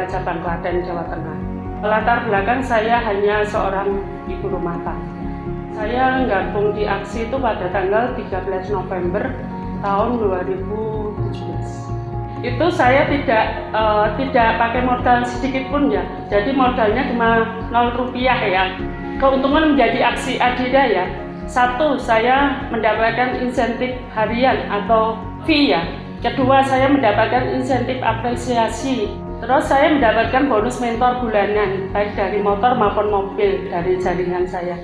Cabang Klaten, Jawa Tengah. Latar belakang saya hanya seorang ibu rumah tangga. Saya gabung di aksi itu pada tanggal 13 November tahun 2017. Itu saya tidak pakai modal sedikit pun ya. Jadi modalnya cuma 0 rupiah ya. Keuntungan menjadi aksi Adira ya. Satu, saya mendapatkan insentif harian atau fee ya. Kedua, saya mendapatkan insentif apresiasi. Terus saya mendapatkan bonus mentor bulanan, baik dari motor maupun mobil dari jaringan saya.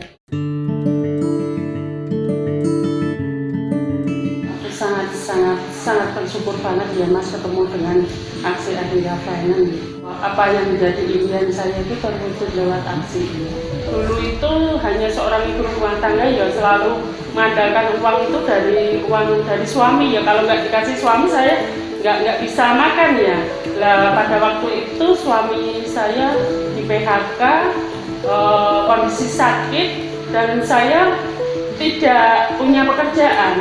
Aku sangat bersyukur banget ya Mas ketemu dengan aksi Adira Finance. Apa yang menjadi impian saya itu terwujud lewat aksi ini. Dulu itu hanya seorang ibu rumah tangga ya selalu mengandalkan uang itu dari suami ya. Kalau nggak dikasih suami saya nggak bisa makan ya. Lah pada waktu itu suami saya di PHK, kondisi sakit dan saya tidak punya pekerjaan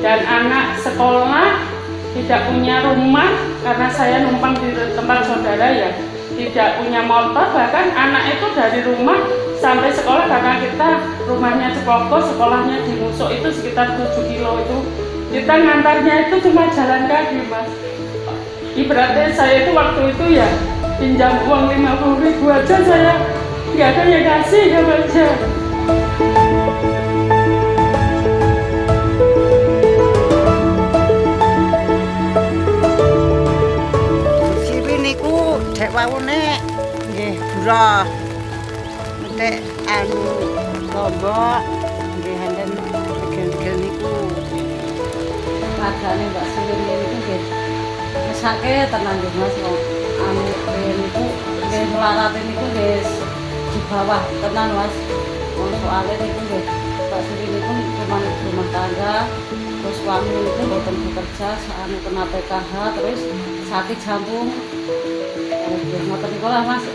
dan anak sekolah tidak punya rumah karena saya numpang di tempat saudara ya, tidak punya motor, bahkan anak itu dari rumah sampai sekolah karena kita rumahnya Cepoko, sekolahnya di Musuk itu sekitar 7 kilo itu kita ngantarnya itu cuma jalan kaki Mas. Ibaratnya saya itu waktu itu ya pinjam uang 50.000 aja saya nggak ada yang kasih ya aja. Siwi niku dek wawune nggih burah. Nek lombok nggih hanten tegel-tegel niku. Padane Mbak Siwi niku nggih mesake tenan nggih Mas niku nggih melarate niku nggih di bawah tenan Mas. Soalnya niku nggih Mbak Siwi niku cuma rumah tangga, terus suami niku mboten bekerja, anu kena PKH, terus sakit jantung. Ngoten niku lah Mas,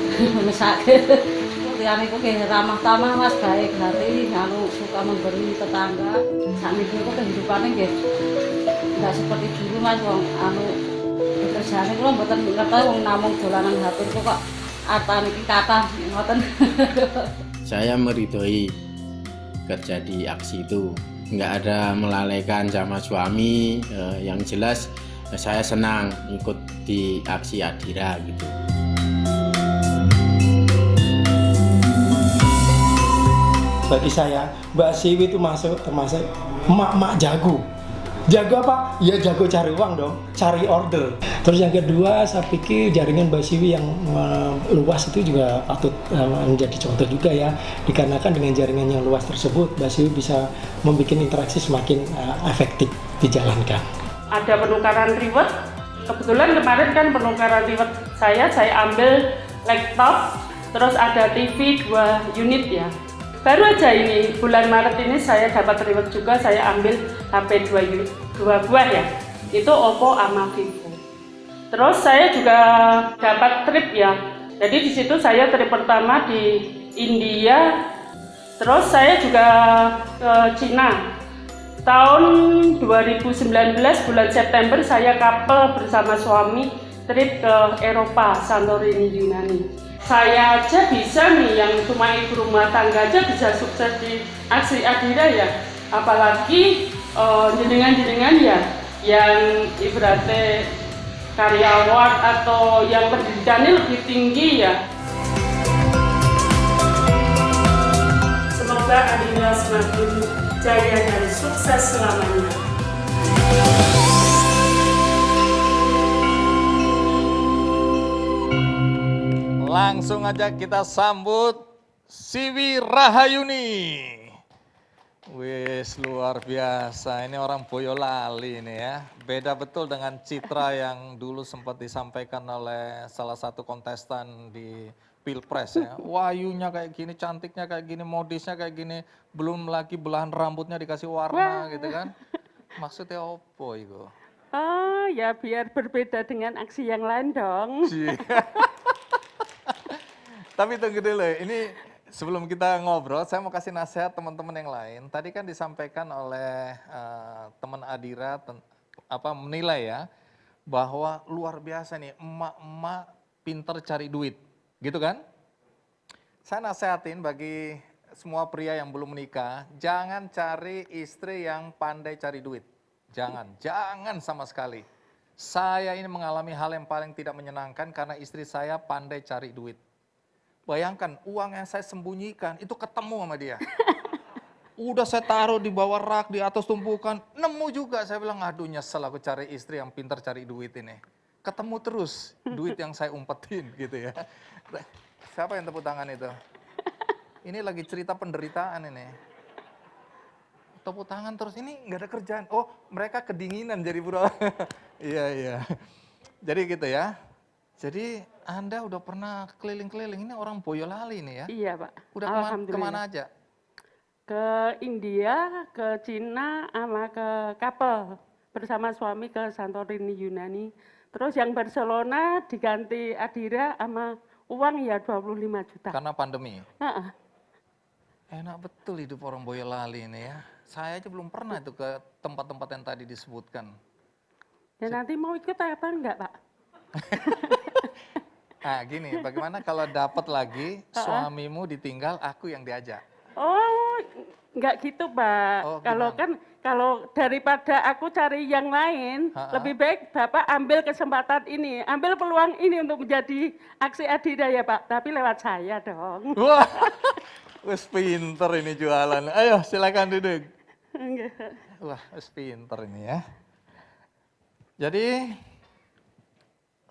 mesake. Tiyang niku nggih ramah tamah Mas, baik hati, anu suka memberi tetangga. Sakniki niku kehidupane nggih enggak seperti dulu Mas, wong anu pekerjaane kula mboten ngerti wong namung dolanan HP kok artane iki kathah ngoten. Saya meridhoi kerja di aksi itu, nggak ada melalaikan sama suami, yang jelas saya senang ikut di aksi Adira gitu. Bagi saya, Mbak Siwi itu termasuk emak-emak jago. Jago apa? Ya jago cari uang dong, cari order. Terus yang kedua, saya pikir jaringan Mbak Siwi yang luas itu juga patut menjadi contoh juga ya. Dikarenakan dengan jaringan yang luas tersebut, Mbak Siwi bisa membuat interaksi semakin efektif dijalankan. Ada penukaran reward. Kebetulan kemarin kan penukaran reward saya ambil laptop, terus ada TV 2 unit ya. Baru aja ini bulan Maret ini saya dapat reward juga, saya ambil HP 2 buah ya. Itu Oppo sama Vivo. Terus saya juga dapat trip ya. Jadi di situ saya trip pertama di India. Terus saya juga ke Cina. Tahun 2019 bulan September saya couple bersama suami trip ke Eropa, Santorini, Yunani. Saya aja bisa nih yang cuma ibu rumah tangga aja bisa sukses di aksi Adira ya. Apalagi jenengan-jenengan ya yang ibaratnya karyawan atau yang pendidikannya lebih tinggi ya. Semoga Adira semakin jaya dan sukses selamanya. Langsung aja kita sambut Siwi Rahayuni. Wis luar biasa, ini orang Boyolali ini ya. Beda betul dengan citra yang dulu sempat disampaikan oleh salah satu kontestan di Pilpres ya. Wayunya kayak gini, cantiknya kayak gini, modisnya kayak gini. Belum lagi belahan rambutnya dikasih warna gitu kan. Maksudnya opo itu? Oh ya biar berbeda dengan aksi yang lain dong. Tapi tunggu dulu, ini sebelum kita ngobrol, saya mau kasih nasihat teman-teman yang lain. Tadi kan disampaikan oleh teman Adira menilai ya, bahwa luar biasa nih emak-emak pinter cari duit, gitu kan? Saya nasihatin bagi semua pria yang belum menikah, jangan cari istri yang pandai cari duit. Jangan sama sekali. Saya ini mengalami hal yang paling tidak menyenangkan karena istri saya pandai cari duit. Bayangkan uang yang saya sembunyikan itu ketemu sama dia. Udah saya taruh di bawah rak, di atas tumpukan, nemu juga. Saya bilang, aduh nyesel aku cari istri yang pintar cari duit ini. Ketemu terus duit yang saya umpetin gitu ya. Siapa yang tepuk tangan itu? Ini lagi cerita penderitaan ini. Tepuk tangan terus, ini nggak ada kerjaan. Oh, mereka kedinginan jadi bro. Iya. Jadi gitu ya. Jadi Anda udah pernah keliling-keliling, ini orang Boyolali nih ya? Iya Pak. Udah Alhamdulillah. kemana aja? Ke India, ke Cina, sama ke Kapel. Bersama suami ke Santorini Yunani. Terus yang Barcelona diganti Adira sama uang ya 25 juta. Karena pandemi. Heeh. Enak betul hidup orang Boyolali ini ya. Saya aja belum pernah itu ke tempat-tempat yang tadi disebutkan. Ya nanti mau ikut apa enggak Pak? Nah gini, bagaimana kalau dapat lagi suamimu ditinggal, aku yang diajak? Oh, enggak gitu Pak. Oh, Kalau gimana? kan kalau daripada aku cari yang lain, lebih baik Bapak ambil kesempatan ini, ambil peluang ini untuk menjadi aksi Adira ya Pak, tapi lewat saya dong. Wah, wes pinter ini jualan. Ayo silakan duduk. Enggak. Wah, wes pinter ini ya. Jadi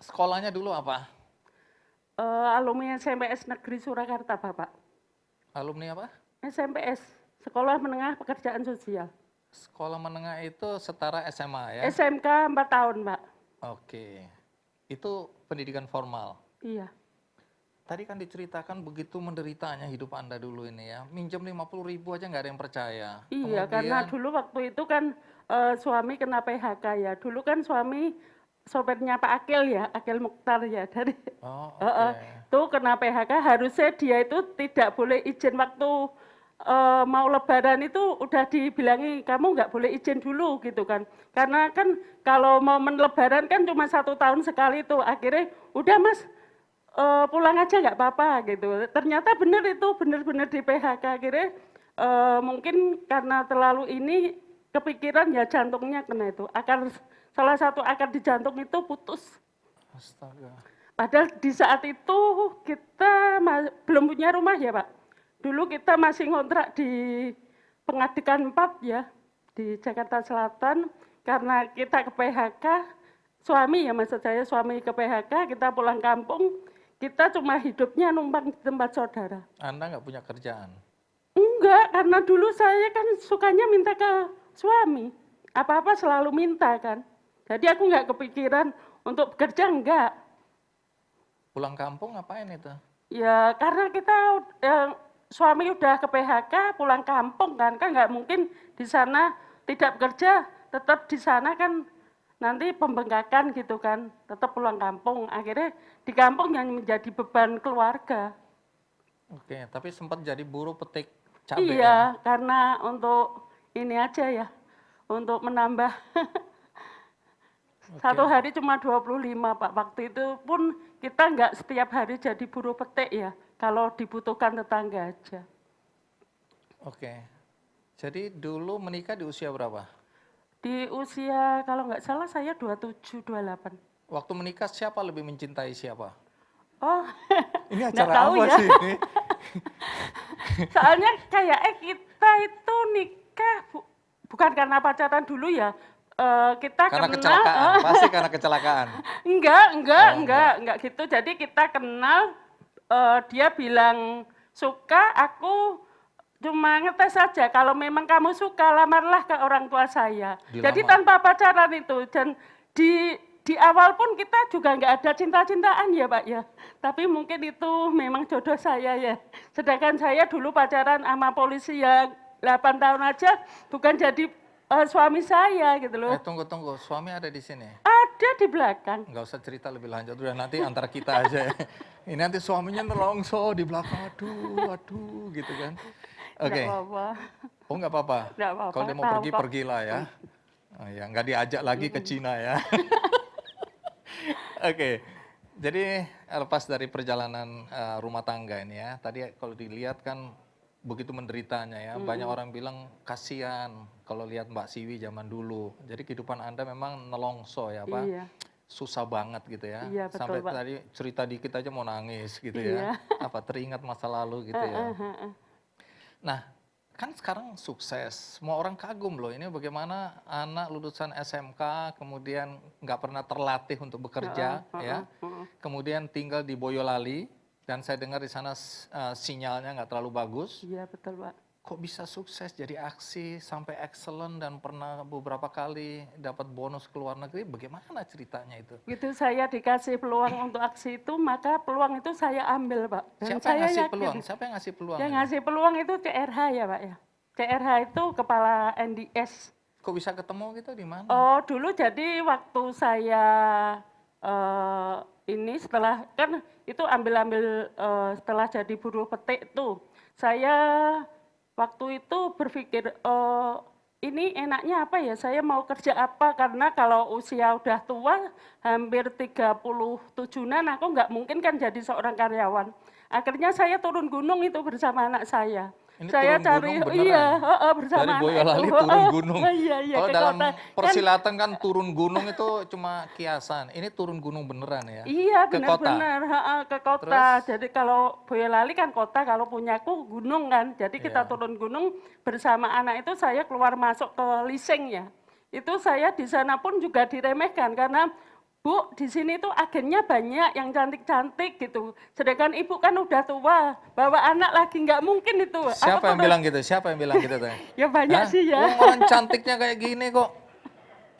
sekolahnya dulu apa? Alumni SMPS Negeri Surakarta Bapak. Alumni apa? SMPS, Sekolah Menengah Pekerjaan Sosial. Sekolah menengah itu setara SMA ya? SMK 4 tahun Pak. Oke, itu pendidikan formal. Iya. Tadi kan diceritakan begitu menderitanya hidup Anda dulu ini ya. Minjem 50.000 aja nggak ada yang percaya. Iya, karena dulu waktu itu kan suami kena PHK ya. Dulu kan suami sopirnya Pak Akil ya, Akil Mukhtar ya dari Oh, oke. tuh kena PHK, harusnya dia itu tidak boleh izin waktu mau lebaran itu udah dibilangi kamu nggak boleh izin dulu gitu kan. Karena kan kalau momen lebaran kan cuma 1 tahun sekali tuh, akhirnya udah Mas pulang aja nggak apa-apa gitu. Ternyata benar itu, benar-benar di PHK. Akhirnya mungkin karena terlalu ini kepikiran ya jantungnya kena itu. Salah satu akar di jantung itu putus. Astaga. Padahal di saat itu kita belum punya rumah ya Pak. Dulu kita masih ngontrak di Pengadikan 4 ya, di Jakarta Selatan. Karena kita ke PHK, suami ya maksud saya, suami ke PHK, kita pulang kampung, kita cuma hidupnya numpang di tempat saudara. Anda nggak punya kerjaan? Enggak, karena dulu saya kan sukanya minta ke suami. Apa-apa selalu minta kan. Jadi aku nggak kepikiran untuk bekerja, enggak. Pulang kampung ngapain itu? Ya karena kita suami udah ke PHK, pulang kampung kan nggak mungkin di sana tidak bekerja, tetap di sana kan nanti pembengkakan gitu kan, tetap pulang kampung. Akhirnya di kampung yang menjadi beban keluarga. Oke, tapi sempat jadi buruh petik cabai ya? Iya, karena untuk ini aja ya, untuk menambah. Satu hari cuma 25 Pak, waktu itu pun kita nggak setiap hari jadi buruh petik ya, kalau dibutuhkan tetangga aja. Oke, jadi dulu menikah di usia berapa? Di usia kalau nggak salah saya 27, 28. Waktu menikah siapa lebih mencintai siapa? Oh, Ini nggak acara tahu apa ya. sih ini? Soalnya kayak kita itu nikah bukan karena pacaran dulu ya. Kita Karena kenal, kecelakaan, pasti karena kecelakaan. enggak gitu. Jadi kita kenal, dia bilang suka, aku cuma ngetes saja. Kalau memang kamu suka, lamarlah ke orang tua saya. Dilamar. Jadi tanpa pacaran itu. Dan di awal pun kita juga nggak ada cinta-cintaan ya Pak ya. Tapi mungkin itu memang jodoh saya ya. Sedangkan saya dulu pacaran sama polisi yang 8 tahun aja, bukan jadi suami saya gitu loh. Tunggu, suami ada di sini? Ada di belakang. Nggak usah cerita lebih lanjut, udah nanti antara kita aja ya. Ini nanti suaminya nelongso di belakang, aduh gitu kan. Oke. Nggak apa-apa. Oh nggak apa-apa? Nggak apa-apa, Kalau dia mau tahu pergi, kok. pergilah ya. Oh ya, nggak diajak lagi ke Cina ya. Oke. Jadi lepas dari perjalanan rumah tangga ini ya, tadi kalau dilihat kan begitu menderitanya ya, banyak orang bilang kasihan kalau lihat Mbak Siwi zaman dulu. Jadi kehidupan Anda memang nelongso ya Pak, Iya, susah banget gitu ya. Iya, betul, Sampai Pak. tadi cerita dikit aja mau nangis gitu Iya. ya. Apa teringat masa lalu gitu ya. Nah, kan sekarang sukses, semua orang kagum loh. Ini bagaimana anak lulusan SMK kemudian nggak pernah terlatih untuk bekerja, ya. Kemudian tinggal di Boyolali dan saya dengar di sana sinyalnya nggak terlalu bagus. Iya, betul, Pak. Kok bisa sukses jadi aksi sampai excellent dan pernah beberapa kali dapat bonus ke luar negeri? Bagaimana ceritanya itu? Begitu saya dikasih peluang untuk aksi itu, maka peluang itu saya ambil, Pak. Dan Siapa yang saya ngasih yakin, peluang? Siapa yang ngasih peluang? yang ini? ngasih peluang itu CRH ya, Pak ya. CRH itu kepala NDS. Kok bisa ketemu gitu di mana? Oh, dulu jadi waktu saya ini setelah kan itu ambil-ambil setelah jadi buruh petik tuh, saya waktu itu berpikir ini enaknya apa ya? Saya mau kerja apa? Karena kalau usia udah tua, hampir 37-an, aku nggak mungkin kan jadi seorang karyawan. Akhirnya saya turun gunung itu bersama anak saya. Ini Saya turun cari, gunung beneran? iya, bersama Dari anak Boyolali itu. turun gunung. Iya, iya, Kalau ke dalam kota. persilatan kan turun gunung itu cuma kiasan. Ini turun gunung beneran ya? Iya, Ke kota? benar-benar ke kota. Jadi kalau Boyolali kan kota, kalau punyaku gunung kan. Jadi kita Iya. turun gunung bersama anak itu, saya keluar masuk ke Liseng ya. Itu saya di sana pun juga diremehkan karena Bu, di sini tuh agennya banyak yang cantik-cantik gitu. Sedangkan ibu kan udah tua, bawa anak lagi nggak mungkin itu. Siapa yang bilang gitu? Siapa yang bilang gitu? Teh? Ya banyak Hah? sih ya. Orang cantiknya kayak gini kok.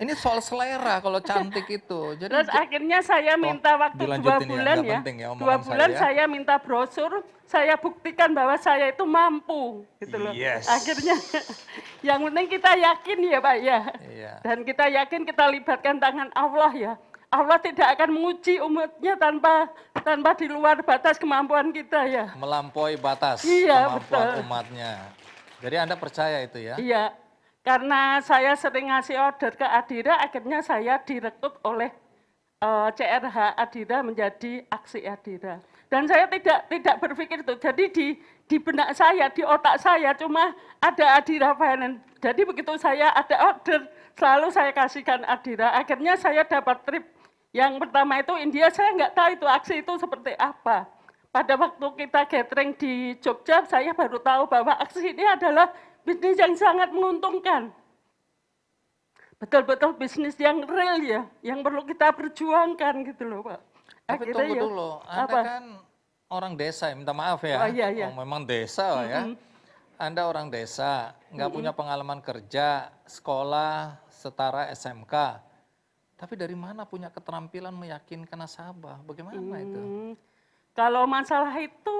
Ini soal selera kalau cantik itu. Jadi Terus akhirnya saya minta waktu 2 dilanjutin ya, bulan nggak ya. penting ya 2 omongan bulan saya ya. saya minta brosur, saya buktikan bahwa saya itu mampu gitu loh. Yes. Akhirnya yang penting kita yakin ya Pak ya. Iya. Dan kita yakin kita libatkan tangan Allah ya. Allah tidak akan menguji umatnya tanpa di luar batas kemampuan kita ya. Melampaui batas Iya, kemampuan betul. umatnya. Jadi Anda percaya itu ya? Iya, karena saya sering ngasih order ke Adira, akhirnya saya direkrut oleh CRH Adira menjadi aksi Adira. Dan saya tidak berpikir itu. Jadi di benak saya, di otak saya cuma ada Adira Finance. Jadi begitu saya ada order, selalu saya kasihkan Adira. Akhirnya saya dapat trip. Yang pertama itu India, saya nggak tahu itu aksi itu seperti apa. Pada waktu kita gathering di Jogja, saya baru tahu bahwa aksi ini adalah bisnis yang sangat menguntungkan. Betul-betul bisnis yang real ya, yang perlu kita perjuangkan gitu loh Pak. Tapi Akhirnya tunggu ya, dulu, Anda apa? kan orang desa, minta maaf ya. Oh, iya, iya. Oh, memang desa ya. Anda orang desa, nggak punya pengalaman kerja, sekolah setara SMK. Tapi dari mana punya keterampilan meyakinkan nasabah? Bagaimana itu? Kalau masalah itu